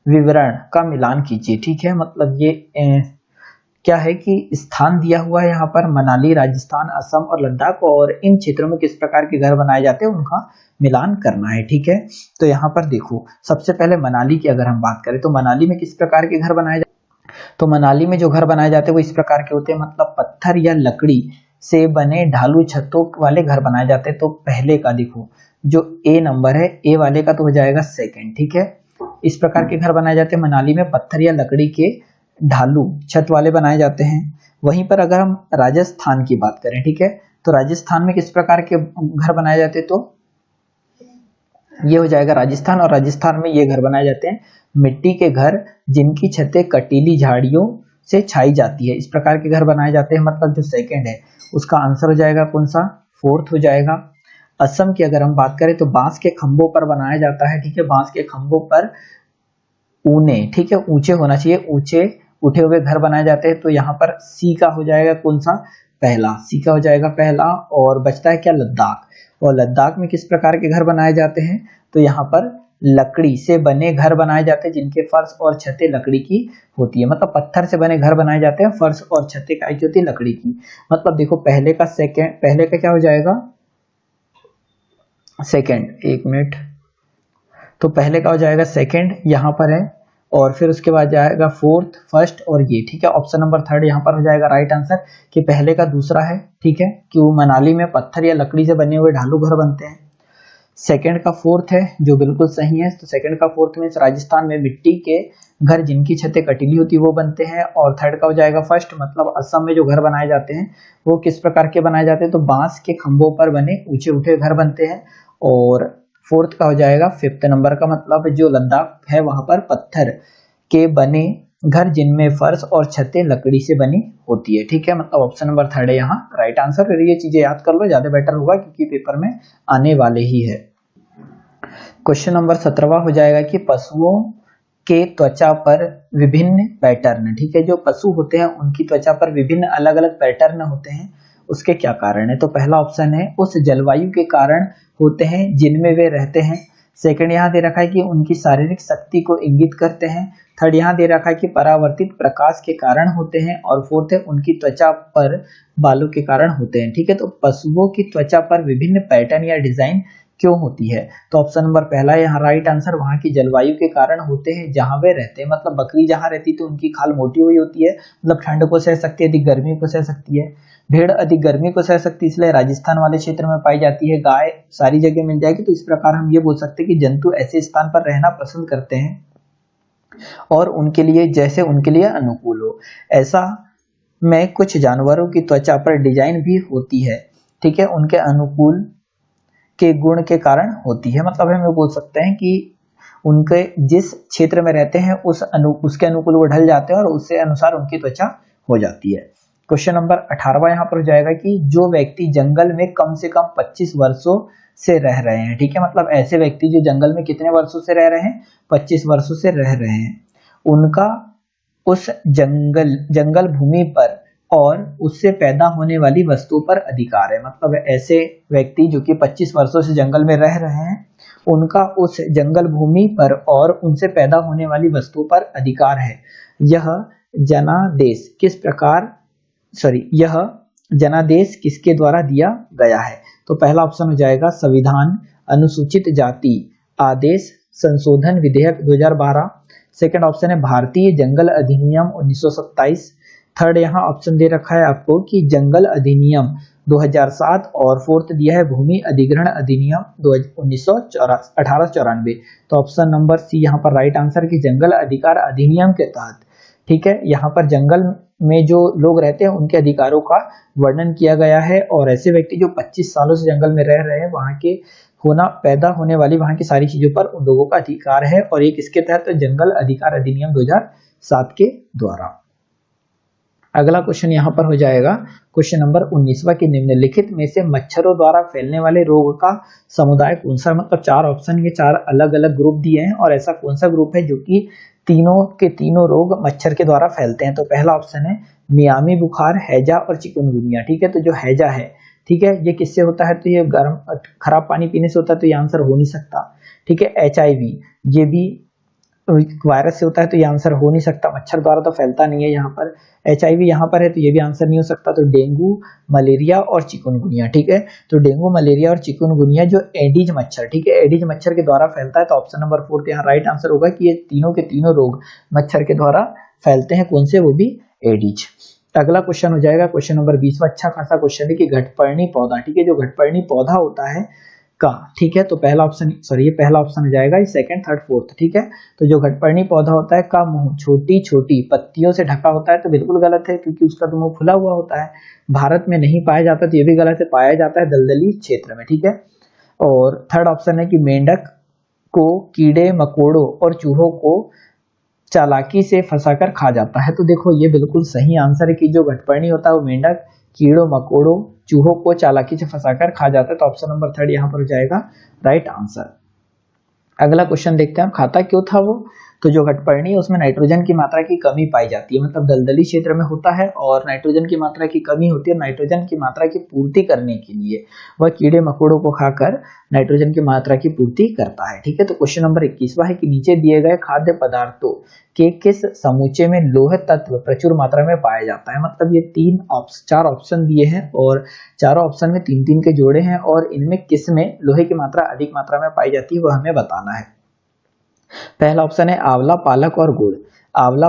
विवरण का मिलान कीजिए। ठीक है, मतलब ये क्या है कि स्थान दिया हुआ है यहाँ पर मनाली, राजस्थान, असम और लद्दाख, और इन क्षेत्रों में किस प्रकार के घर बनाए जाते हैं उनका मिलान करना है। ठीक है, तो यहाँ पर देखो सबसे पहले मनाली की अगर हम बात करें तो मनाली में किस प्रकार के घर बनाए जाते हैं, तो मनाली में जो घर बनाए जाते हैं वो इस प्रकार के होते हैं, मतलब पत्थर या लकड़ी से बने ढालू छतों वाले घर बनाए जाते हैं। तो पहले का देखो जो ए नंबर है, ए वाले का तो हो जाएगा सेकंड। ठीक है, इस प्रकार के घर बनाए जाते हैं मनाली में, पत्थर या लकड़ी के ढालू छत वाले बनाए जाते हैं। वहीं पर अगर हम राजस्थान की बात करें, ठीक है, तो राजस्थान में किस प्रकार के घर बनाए जाते हैं, तो ये हो जाएगा राजस्थान, और राजस्थान में ये घर बनाए जाते हैं मिट्टी के घर जिनकी छतें कटीली झाड़ियों से छाई जाती है, इस प्रकार के घर बनाए जाते हैं। मतलब जो सेकंड है उसका आंसर हो जाएगा कौन सा, फोर्थ हो जाएगा। असम की अगर हम बात करें तो बांस के खंभों पर बनाया जाता है। ठीक है, बांस के खंभों पर ऊने, ठीक है, ऊंचे होना चाहिए, ऊंचे उठे हुए घर बनाए जाते हैं। तो यहाँ पर सी का हो जाएगा कौन सा, पहला, सी का हो जाएगा पहला। और बचता है क्या, लद्दाख, और लद्दाख में किस प्रकार के घर बनाए जाते हैं, तो यहाँ पर लकड़ी से बने घर बनाए जाते हैं जिनके फर्श और छतें लकड़ी की होती है। मतलब पत्थर से बने घर बनाए जाते हैं, फर्श और छतें काय की होती है, लकड़ी की। मतलब देखो पहले का सेकंड, पहले का क्या हो जाएगा, सेकंड, एक मिनट, तो पहले का हो जाएगा सेकंड यहाँ पर है, और फिर उसके बाद जाएगा फोर्थ, फर्स्ट और ये। ठीक है, ऑप्शन नंबर थर्ड यहाँ पर हो जाएगा राइट आंसर कि पहले का दूसरा है। ठीक है, कि वो मनाली में पत्थर या लकड़ी से बने हुए ढालू घर बनते हैं। सेकंड का फोर्थ है जो बिल्कुल सही है, तो सेकंड का फोर्थ में राजस्थान में मिट्टी के घर जिनकी छतें कटीली होती है वो बनते हैं। और थर्ड का हो जाएगा फर्स्ट, मतलब असम में जो घर बनाए जाते हैं वो किस प्रकार के बनाए जाते हैं, तो बांस के खंभों पर बने ऊंचे उठे घर बनते हैं। और फोर्थ का हो जाएगा फिफ्थ नंबर का, मतलब जो लद्दाख है वहां पर पत्थर के बने घर जिनमें फर्श और छतें लकड़ी से बनी होती है। ठीक है, मतलब ऑप्शन नंबर थर्ड है यहाँ राइट आंसर। फिर ये चीजें याद कर लो, ज्यादा बेटर होगा क्योंकि पेपर में आने वाले ही है। क्वेश्चन नंबर 17वां हो जाएगा कि पशुओं के त्वचा पर विभिन्न पैटर्न, ठीक है, जो पशु होते हैं उनकी त्वचा पर विभिन्न अलग अलग पैटर्न होते हैं, उसके क्या कारण है। तो पहला ऑप्शन है उस जलवायु के कारण होते हैं जिनमें वे रहते हैं। सेकंड यहाँ दे रखा है कि उनकी शारीरिक शक्ति को इंगित करते हैं। थर्ड यहाँ दे रखा है कि परावर्तित प्रकाश के कारण होते हैं। और फोर्थ है उनकी त्वचा पर बालों के कारण होते हैं। ठीक है, तो पशुओं की त्वचा पर विभिन्न पैटर्न या डिजाइन क्यों होती है? तो ऑप्शन नंबर पहला है यहाँ राइट आंसर, वहां की जलवायु के कारण होते हैं जहां वे रहते हैं। मतलब बकरी जहां रहती है तो उनकी खाल मोटी हुई होती है, मतलब ठंड को सह सकती है, अधिक गर्मी को सह सकती है। भेड़ अधिक गर्मी को सह सकती है, इसलिए राजस्थान वाले क्षेत्र में पाई जाती है। गाय सारी जगह मिल जाएगी। तो इस प्रकार हम ये बोल सकते हैं कि जंतु ऐसे स्थान पर रहना पसंद करते हैं और उनके लिए जैसे उनके लिए अनुकूल हो। ऐसा में कुछ जानवरों की त्वचा पर डिजाइन भी होती है। ठीक है, उनके अनुकूल के गुण के कारण होती है। मतलब हम ये बोल सकते हैं कि उनके जिस क्षेत्र में रहते हैं उसके अनुकूल वो ढल जाते हैं और उससे अनुसार उनकी त्वचा हो जाती है। क्वेश्चन नंबर 18 यहाँ पर हो जाएगा कि जो व्यक्ति जंगल में कम से कम 25 वर्षों से रह रहे हैं। ठीक है, मतलब ऐसे व्यक्ति जो जंगल में कितने वर्षों से रह रहे हैं? 25 वर्षों से रह रहे हैं। उनका उस जंगल भूमि पर और उससे पैदा होने वाली वस्तुओं पर अधिकार है। मतलब ऐसे व्यक्ति जो कि 25 वर्षों से जंगल में रह रहे हैं, उनका उस जंगल भूमि पर और उनसे पैदा होने वाली वस्तुओं पर अधिकार है। यह जनादेश किसके द्वारा दिया गया है? तो पहला ऑप्शन हो जाएगा संविधान अनुसूचित जाति आदेश संशोधन विधेयक 2012। सेकंड ऑप्शन है भारतीय जंगल अधिनियम 1927। थर्ड यहाँ ऑप्शन दे रखा है आपको कि जंगल अधिनियम 2007। और फोर्थ दिया है भूमि अधिग्रहण अधिनियम 1894। तो ऑप्शन नंबर सी यहाँ पर राइट आंसर की जंगल अधिकार अधिनियम के तहत। ठीक है, यहाँ पर जंगल में जो लोग रहते हैं उनके अधिकारों का वर्णन किया गया है। और ऐसे व्यक्ति जो 25 सालों से जंगल में रह रहे हैं, वहां के पैदा होने वाली वहां की सारी चीजों पर उन लोगों का अधिकार है। और ये किसके तहत? तो जंगल अधिकार अधिनियम 2007 के द्वारा। अगला क्वेश्चन यहाँ पर हो जाएगा क्वेश्चन नंबर 19वां कि निम्नलिखित में से मच्छरों द्वारा फैलने वाले रोग का समुदाय कौन सा? मतलब 4 ऑप्शन, ये 4 अलग अलग ग्रुप दिए हैं और ऐसा कौन सा ग्रुप है जो कि तीनों के तीनों रोग मच्छर के द्वारा फैलते हैं? तो पहला ऑप्शन है मियामी बुखार, हैजा और चिकनगुनिया। ठीक है, तो जो हैजा है, ठीक है, ये किससे होता है? तो ये गर्म खराब पानी पीने से होता है, तो ये आंसर हो नहीं सकता। ठीक है, HIV ये भी वायरस से होता है, तो ये आंसर हो नहीं सकता। मच्छर द्वारा तो फैलता नहीं है। यहाँ पर HIV यहाँ पर है, तो ये भी आंसर नहीं हो सकता। तो डेंगू, मलेरिया और चिकनगुनिया। ठीक है, तो डेंगू, मलेरिया और चिकनगुनिया जो एडिज मच्छर, ठीक है, एडिज मच्छर के द्वारा फैलता है। तो ऑप्शन नंबर 4 यहाँ राइट आंसर होगा कि ये तीनों के तीनों रोग मच्छर के द्वारा फैलते हैं। कौन से? वो भी एडिज। अगला क्वेश्चन हो जाएगा क्वेश्चन नंबर 20। अच्छा खासा क्वेश्चन है कि घटपर्णी पौधा, ठीक है, जो घटपर्णी पौधा होता है का, ठीक है, तो पहला ऑप्शन ये पहला ऑप्शन हो जाएगा, ये सेकंड, थर्ड, फोर्थ। ठीक है, तो जो घटपर्णी पौधा होता है का मुंह छोटी छोटी पत्तियों से ढका होता है, तो बिल्कुल गलत है क्योंकि उसका तो मुंह खुला हुआ होता है। भारत में नहीं पाया जाता, तो ये भी गलत है, पाया जाता है दलदली क्षेत्र में। ठीक है, और थर्ड ऑप्शन है कि मेंढक को कीड़े मकोड़ों और चूहों को चालाकी से फंसाकर खा जाता है। तो देखो ये बिल्कुल सही आंसर है कि जो घटपर्णी होता है वो मेंढक कीड़ों मकोड़ों चूहों को चालाकी से फंसाकर खा जाता है। तो ऑप्शन नंबर 3 यहाँ पर हो जाएगा राइट आंसर। अगला क्वेश्चन देखते हैं, खाता क्यों था वो? तो जो घटपर्णी है उसमें नाइट्रोजन की मात्रा की कमी पाई जाती है, मतलब दलदली क्षेत्र में होता है और नाइट्रोजन की मात्रा की कमी होती है। नाइट्रोजन की मात्रा की पूर्ति करने के लिए वह कीड़े मकोड़ों को खाकर नाइट्रोजन की मात्रा की पूर्ति करता है। ठीक है, तो क्वेश्चन नंबर 21वां है कि नीचे दिए गए खाद्य पदार्थों के किस समूचे में लोह तत्व प्रचुर मात्रा में पाया जाता है? मतलब ये 4 ऑप्शन दिए हैं और चारों ऑप्शन में 3-3 के जोड़े हैं और इनमें किस में लोहे की मात्रा अधिक मात्रा में पाई जाती है वह हमें बताना है। पहला ऑप्शन है आंवला, पालक और गुड़। आंवला,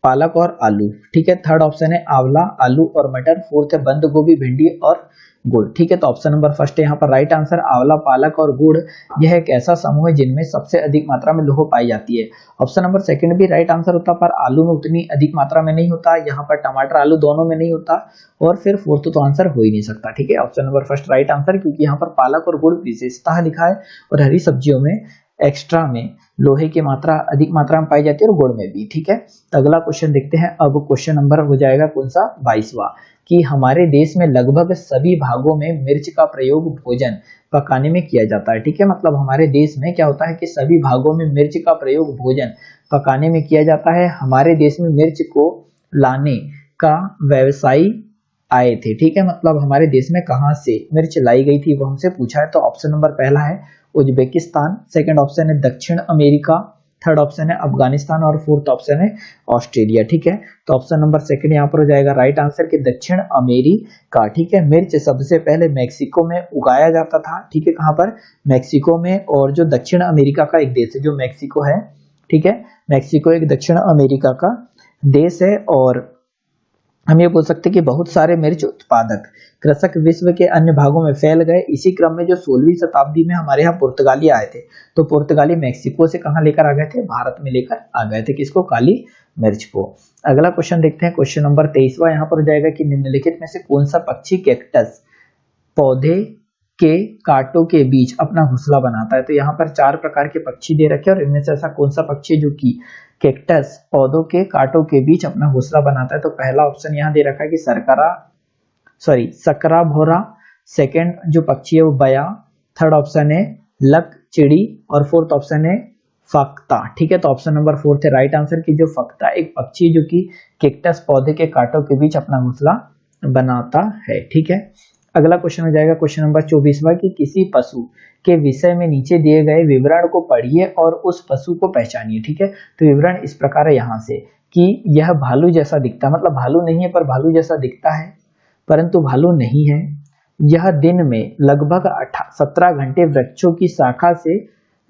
पालक और आलू। ठीक है, थर्ड ऑप्शन है आंवला, आलू और मटर। फोर्थ है बंद गोभी, भिंडी और गुड़। ठीक है, तो ऑप्शन नंबर फर्स्ट है यहाँ पर राइट आंसर, आंवला, पालक और गुड़। यह एक ऐसा समूह है जिनमें सबसे अधिक मात्रा में लोह पाई जाती है। ऑप्शन नंबर सेकंड भी राइट आंसर होता, पर आलू में उतनी अधिक मात्रा में नहीं होता, यहाँ पर टमाटर आलू दोनों में नहीं होता, और फिर फोर्थ तो आंसर हो ही नहीं सकता। ठीक है, option number first right answer, क्योंकि यहाँ पर पालक और गुड़ विशेषता लिखा है और हरी सब्जियों में एक्स्ट्रा में लोहे की मात्रा अधिक मात्रा में पाई जाती है और गुड़ में भी। ठीक है, अगला क्वेश्चन देखते हैं। अब क्वेश्चन नंबर हो जाएगा कौन सा? 22वां, कि हमारे देश में लगभग सभी भागों में मिर्च का प्रयोग भोजन पकाने में किया जाता है। ठीक है, मतलब हमारे देश में क्या होता है कि सभी भागों में मिर्च का प्रयोग भोजन पकाने में किया जाता है। हमारे देश में मिर्च को लाने का व्यवसायी आए थे। ठीक है, मतलब हमारे देश में कहां से मिर्च लाई गई थी वो हमसे पूछा है। तो ऑप्शन नंबर पहला है उज्बेकिस्तान, सेकंड ऑप्शन है दक्षिण अमेरिका, थर्ड ऑप्शन है अफगानिस्तान और फोर्थ ऑप्शन है ऑस्ट्रेलिया। ठीक है, तो ऑप्शन नंबर सेकंड यहाँ पर हो जाएगा राइट आंसर कि दक्षिण अमेरिका। ठीक है, मिर्च सबसे पहले मैक्सिको में उगाया जाता था। ठीक है, कहाँ पर? मैक्सिको में। और जो दक्षिण अमेरिका का एक देश है जो मैक्सिको है, ठीक है, मैक्सिको एक दक्षिण अमेरिका का देश है। और हम ये बोल सकते हैं कि बहुत सारे मिर्च उत्पादक कृषक विश्व के अन्य भागों में फैल गए। इसी क्रम में जो 16वीं शताब्दी में हमारे यहाँ पुर्तगाली आए थे, तो पुर्तगाली मैक्सिको से कहाँ लेकर आ गए थे? भारत में लेकर आ गए थे। किसको? काली मिर्च को। अगला क्वेश्चन देखते हैं, क्वेश्चन नंबर 23वां यहाँ पर हो जाएगा कि निम्नलिखित में से कौन सा पक्षी कैक्टस पौधे के कांटों के बीच अपना घोंसला बनाता है? तो यहाँ पर 4 प्रकार के पक्षी दे रखे हैं और इनमें से ऐसा कौन सा पक्षी है जो कि कैक्टस पौधों के कांटों के बीच अपना घोंसला बनाता है? तो पहला ऑप्शन यहाँ दे रखा है कि सकरा भोरा, सेकंड जो पक्षी है वो बया, थर्ड ऑप्शन है लक चिड़ी और फोर्थ ऑप्शन है फक्ता। ठीक है, तो ऑप्शन नंबर 4 है राइट आंसर की जो फक्ता एक पक्षी जो कि कैक्टस पौधे के कांटों के बीच अपना घोंसला बनाता है। ठीक है, अगला क्वेश्चन हो जाएगा क्वेश्चन नंबर 24वां कि किसी पशु के विषय में नीचे दिए गए विवरण को पढ़िए और उस पशु को पहचानिए। ठीक है, तो विवरण इस प्रकार है यहाँ से कि यह भालू जैसा दिखता है, मतलब भालू नहीं है पर भालू जैसा दिखता है परंतु भालू नहीं है। यह दिन में लगभग 17 घंटे वृक्षों की शाखा से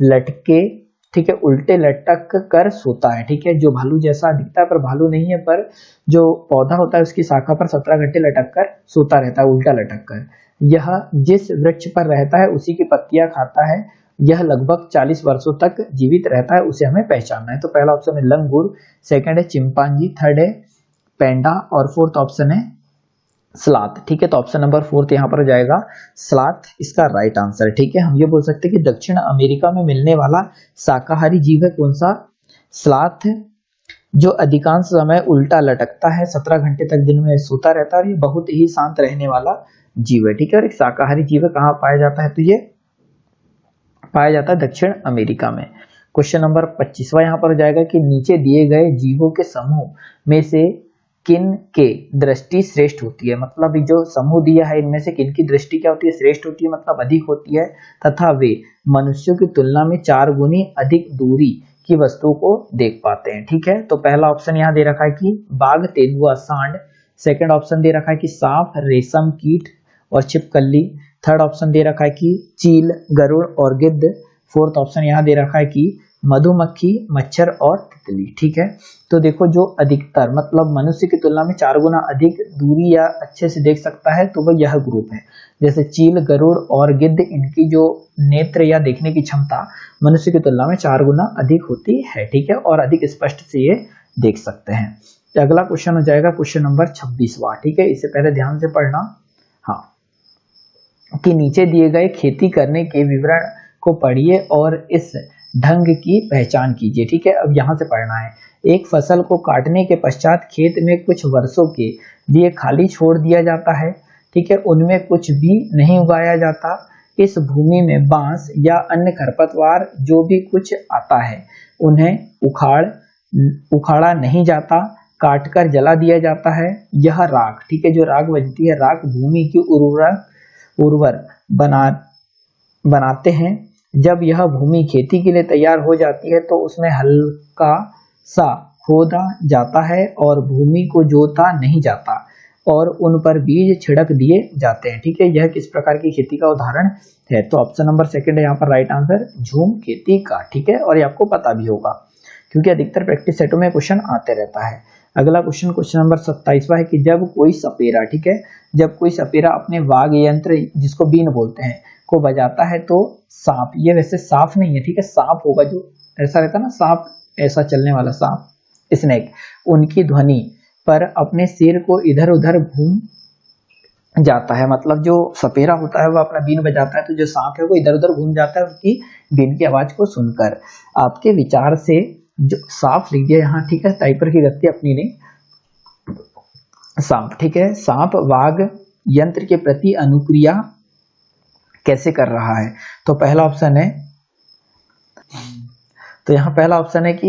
लटके, ठीक है, उल्टे लटक कर सोता है। ठीक है, जो भालू जैसा दिखता है पर भालू नहीं है, पर जो पौधा होता है उसकी शाखा पर 17 घंटे लटक कर सोता रहता है, उल्टा लटक कर। यह जिस वृक्ष पर रहता है उसी की पत्तियां खाता है। यह लगभग 40 वर्षों तक जीवित रहता है, उसे हमें पहचानना है। तो पहला ऑप्शन है लंगूर, सेकंड है चिंपांजी, थर्ड है पैंडा और फोर्थ ऑप्शन है स्लाथ। ठीक है, तो ऑप्शन नंबर 4 यहाँ पर हो जाएगा स्लाथ इसका राइट आंसर। ठीक है, हम ये बोल सकते हैं कि दक्षिण अमेरिका में मिलने वाला शाकाहारी जीव है कौन सा? स्लाथ, जो अधिकांश समय उल्टा लटकता है, 17 घंटे तक दिन में सोता रहता है और ये बहुत ही शांत रहने वाला जीव है। ठीक है, और एक शाकाहारी जीव कहाँ पाया जाता है? तो ये पाया जाता है दक्षिण अमेरिका में। क्वेश्चन नंबर 25वां यहाँ पर हो जाएगा कि नीचे दिए गए जीवों के समूह में से किन के दृष्टि श्रेष्ठ होती है? मतलब जो समूह दिया है इनमें से किन की दृष्टि क्या होती है? श्रेष्ठ होती है, मतलब अधिक होती है, तथा वे मनुष्यों की तुलना में 4 गुनी अधिक दूरी की वस्तुओं को देख पाते हैं। ठीक है, तो पहला ऑप्शन यहाँ दे रखा है कि बाघ, तेंदुआ, सांड, सेकंड ऑप्शन दे रखा है कि सांप, रेशम कीट और छिपकली, थर्ड ऑप्शन दे रखा है कि चील, गरुड़ और गिद्ध, फोर्थ ऑप्शन यहाँ दे रखा है कि मधुमक्खी, मच्छर और तितली। ठीक है, तो देखो जो अधिकतर मतलब मनुष्य की तुलना में 4 गुना अधिक दूरी या अच्छे से देख सकता है तो वह यह ग्रुप है। जैसे चील, गरुड़ और गिद्ध, इनकी जो नेत्र या देखने की क्षमता मनुष्य की तुलना में 4 गुना अधिक होती है। ठीक है, और अधिक स्पष्ट से ये देख सकते हैं। अगला क्वेश्चन हो जाएगा क्वेश्चन नंबर 26वां। ठीक है, इससे पहले ध्यान से पढ़ना, हाँ, कि नीचे दिए गए खेती करने के विवरण को पढ़िए और इस ढंग की पहचान कीजिए। ठीक है, अब यहाँ से पढ़ना है। एक फसल को काटने के पश्चात खेत में कुछ वर्षों के लिए खाली छोड़ दिया जाता है। ठीक है, उनमें कुछ भी नहीं उगाया जाता। इस भूमि में बांस या अन्य खरपतवार जो भी कुछ आता है उन्हें उखाड़ा नहीं जाता, काटकर जला दिया जाता है। यह राख, ठीक है, जो राख बनती है, राख भूमि की उर्वर बनाते हैं। जब यह भूमि खेती के लिए तैयार हो जाती है तो उसमें हल्का सा खोदा जाता है और भूमि को जोता नहीं जाता और उन पर बीज छिड़क दिए जाते हैं। ठीक है, यह किस प्रकार की खेती का उदाहरण है? तो ऑप्शन नंबर सेकंड है यहाँ पर राइट आंसर, झूम खेती का। ठीक है, और ये आपको पता भी होगा क्योंकि अधिकतर प्रैक्टिस सेटों में क्वेश्चन आते रहता है। अगला क्वेश्चन क्वेश्चन नंबर 27वां है कि जब कोई सपेरा, ठीक है, जब कोई सपेरा अपने वाद्य यंत्र जिसको बीन बोलते हैं को बजाता है तो सांप, ये वैसे सांप नहीं है, ठीक है, सांप होगा जो ऐसा रहता है ना, सांप ऐसा चलने वाला सांप, स्नेक, उनकी ध्वनि पर अपने सिर को इधर उधर घूम जाता है। मतलब जो सपेरा होता है वो अपना बीन बजाता है तो जो सांप है वो इधर उधर घूम जाता है उसकी बीन की आवाज को सुनकर। आपके विचार से जो सांप लिख दिया यहाँ, ठीक है, टाइपर की गलती अपनी नहीं, सांप। ठीक है, सांप वाग यंत्र के प्रति अनुक्रिया कैसे कर रहा है? तो पहला ऑप्शन है, तो यहाँ पहला ऑप्शन है कि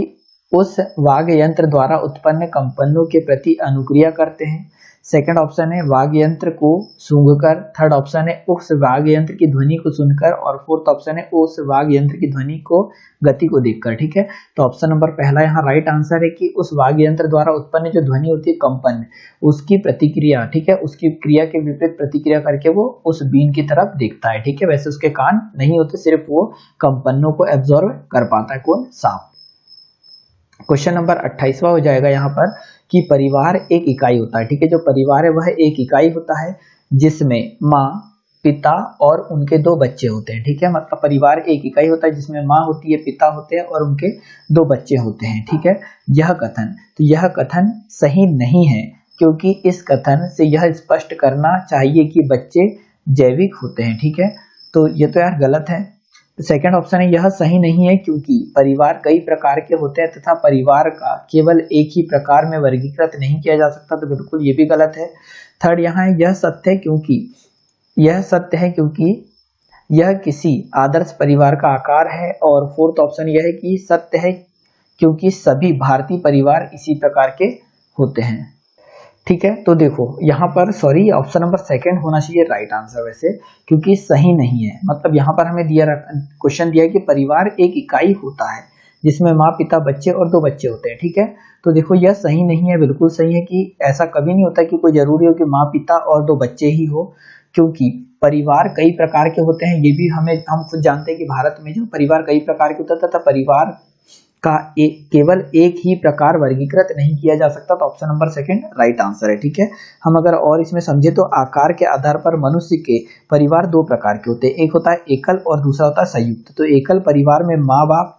उस वाग्य यंत्र द्वारा उत्पन्न कंपनों के प्रति अनुक्रिया करते हैं। सेकंड ऑप्शन है वाग्य यंत्र को सूंघकर। थर्ड ऑप्शन है उस वाग्य यंत्र की ध्वनि को सुनकर। और फोर्थ ऑप्शन है उस वाग्य यंत्र की ध्वनि को गति को देखकर। ठीक है, तो ऑप्शन नंबर पहला यहाँ राइट आंसर है कि उस वाग्य यंत्र द्वारा उत्पन्न जो ध्वनि होती है कंपन, उसकी प्रतिक्रिया, ठीक है, उसकी क्रिया के विपरीत प्रतिक्रिया करके वो उस बीन की तरफ देखता है। ठीक है, वैसे उसके कान नहीं होते, सिर्फ वो कंपनों को एब्जॉर्ब कर पाता है। कौन? सांप। क्वेश्चन नंबर 28वां हो जाएगा यहाँ पर कि परिवार एक इकाई होता है। ठीक है, जो परिवार है वह एक इकाई होता है जिसमें माँ, पिता और उनके 2 बच्चे होते हैं। ठीक है, मतलब परिवार एक इकाई होता है जिसमें माँ होती है, पिता होते हैं और उनके 2 बच्चे होते हैं। ठीक है, यह कथन सही नहीं है, क्योंकि इस कथन से यह स्पष्ट करना चाहिए कि बच्चे जैविक होते हैं। ठीक है, तो ये तो यार गलत है। सेकंड ऑप्शन है यह सही नहीं है, क्योंकि परिवार कई प्रकार के होते हैं तथा परिवार का केवल एक ही प्रकार में वर्गीकृत नहीं किया जा सकता, तो बिल्कुल ये भी गलत है। थर्ड यहाँ है यह सत्य है क्योंकि यह किसी आदर्श परिवार का आकार है। और फोर्थ ऑप्शन यह है कि सत्य है क्योंकि सभी भारतीय परिवार इसी प्रकार के होते हैं। ठीक है, तो देखो यहाँ पर सॉरी ऑप्शन नंबर सेकंड होना चाहिए राइट आंसर वैसे, क्योंकि सही नहीं है। मतलब यहाँ पर हमें क्वेश्चन दिया है कि परिवार एक इकाई होता है जिसमें माँ, पिता, बच्चे और 2 बच्चे होते हैं। ठीक है, तो देखो यह सही नहीं है, बिल्कुल सही है कि ऐसा कभी नहीं होता कि कोई जरूरी हो कि माँ, पिता और 2 बच्चे ही हो, क्योंकि परिवार कई प्रकार के होते हैं। ये भी हम खुद जानते हैं कि भारत में जो परिवार कई प्रकार के होता था, परिवार का केवल एक ही प्रकार वर्गीकृत नहीं किया जा सकता। तो option number second right answer है। ठीक है, हम अगर और इसमें समझे तो आकार के आधार पर मनुष्य के परिवार 2 प्रकार के होते हैं, एक होता है एकल और दूसरा होता है संयुक्त। तो एकल परिवार में माँ, बाप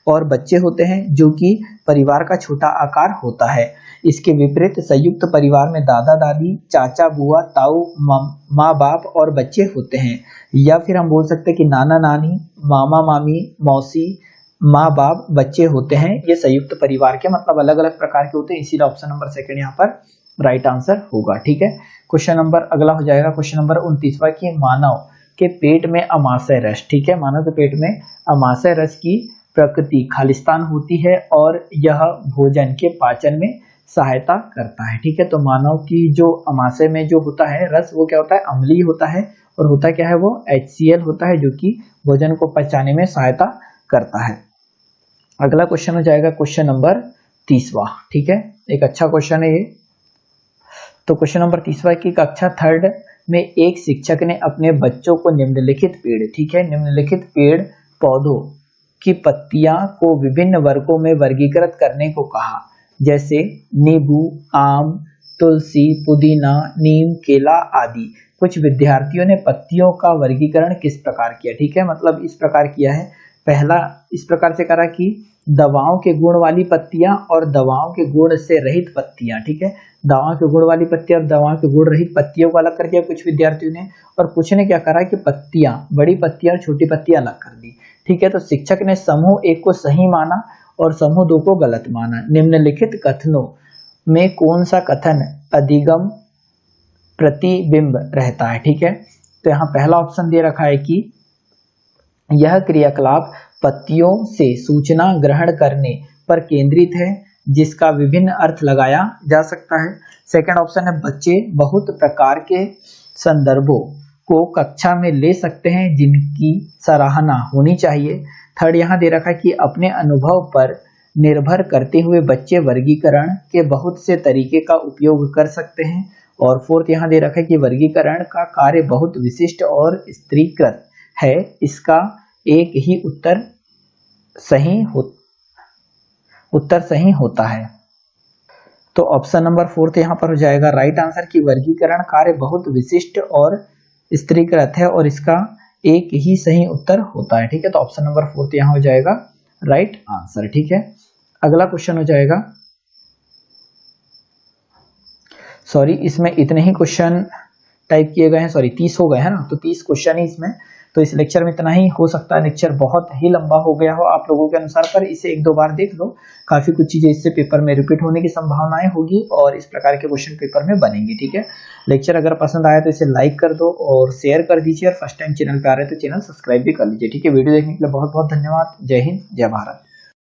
और बच्चे होते हैं, जो कि परिवार का छोटा आकार होता है। इसके विपरीत संयुक्त परिवार में दादा, दादी, चाचा, बुआ, ताऊ, माँ, बाप और बच्चे होते हैं। या फिर हम बोल सकते हैं कि नाना, नानी, मामा, मामी, मौसी, माँ, बाप, बच्चे होते हैं। ये संयुक्त परिवार के मतलब अलग अलग प्रकार के होते हैं, इसीलिए ऑप्शन नंबर सेकंड यहाँ पर राइट आंसर होगा। ठीक है, क्वेश्चन नंबर अगला हो जाएगा क्वेश्चन नंबर 29वां कि मानव के पेट में अमाशय रस। ठीक है, मानव के पेट में अमाशय रस की प्रकृति खालिस्तान होती है और यह भोजन के पाचन में सहायता करता है। ठीक है, तो मानव की जो अमाशय में जो होता है रस, वो क्या होता है? अम्लीय होता है। और होता क्या है? वो HCl होता है, जो कि भोजन को पचाने में सहायता करता है। अगला क्वेश्चन हो जाएगा क्वेश्चन नंबर 30वां। ठीक है, एक अच्छा क्वेश्चन है ये। तो क्वेश्चन नंबर 30वां की कक्षा 3rd में एक शिक्षक ने अपने बच्चों को निम्नलिखित पेड़, ठीक है, निम्नलिखित पेड़ पौधों की पत्तियां को विभिन्न वर्गों में वर्गीकृत करने को कहा, जैसे नींबू, आम, तुलसी, पुदीना, नीम, केला आदि। कुछ विद्यार्थियों ने पत्तियों का वर्गीकरण किस प्रकार किया? ठीक है, मतलब इस प्रकार किया है। पहला इस प्रकार से करा कि दवाओं के गुण वाली पत्तियां और दवाओं के गुण से रहित पत्तियां। ठीक है, दवाओं के गुण वाली पत्तियां और दवाओं के गुण रहित पत्तियों को अलग कर दिया कुछ विद्यार्थियों ने, और कुछ ने क्या करा कि पत्तियां, बड़ी पत्तियां और छोटी पत्तियां अलग कर दी। ठीक है, तो शिक्षक ने समूह 1 को सही माना और समूह 2 को गलत माना। निम्नलिखित कथनों में कौन सा कथन अधिगम प्रतिबिंब रहता है? ठीक है, तो यहाँ पहला ऑप्शन दे रखा है कि यह क्रियाकलाप पत्तियों से सूचना ग्रहण करने पर केंद्रित है, जिसका विभिन्न अर्थ लगाया जा सकता है। सेकंड ऑप्शन है बच्चे बहुत प्रकार के संदर्भों को कक्षा में ले सकते हैं, जिनकी सराहना होनी चाहिए। थर्ड यहाँ दे रखा है कि अपने अनुभव पर निर्भर करते हुए बच्चे वर्गीकरण के बहुत से तरीके का उपयोग कर सकते हैं। और फोर्थ यहाँ दे रखा है कि वर्गीकरण का कार्य बहुत विशिष्ट और स्त्रीकृत है, इसका एक ही उत्तर सही होता है। तो ऑप्शन नंबर 4 यहाँ पर हो जाएगा राइट आंसर की वर्गीकरण कार्य बहुत विशिष्ट और स्त्रीकृत है और इसका एक ही सही उत्तर होता है। ठीक है, तो ऑप्शन नंबर 4 यहाँ हो जाएगा राइट आंसर। ठीक है, अगला क्वेश्चन हो जाएगा, सॉरी इसमें इतने ही क्वेश्चन टाइप किए गए हैं, सॉरी 30 हो गए हैं ना, तो 30 क्वेश्चन ही इसमें। तो इस लेक्चर में इतना ही, हो सकता है लेक्चर बहुत ही लंबा हो गया हो आप लोगों के अनुसार, पर इसे 1-2 बार देख लो, काफी कुछ चीजें इससे पेपर में रिपीट होने की संभावनाएं होगी और इस प्रकार के क्वेश्चन पेपर में बनेंगे। ठीक है, लेक्चर अगर पसंद आया तो इसे लाइक कर दो और शेयर कर दीजिए, और फर्स्ट टाइम चैनल पे आ रहे हैं तो चैनल सब्सक्राइब भी कर लीजिए। ठीक है, वीडियो देखने के लिए बहुत बहुत धन्यवाद। जय हिंद, जय भारत।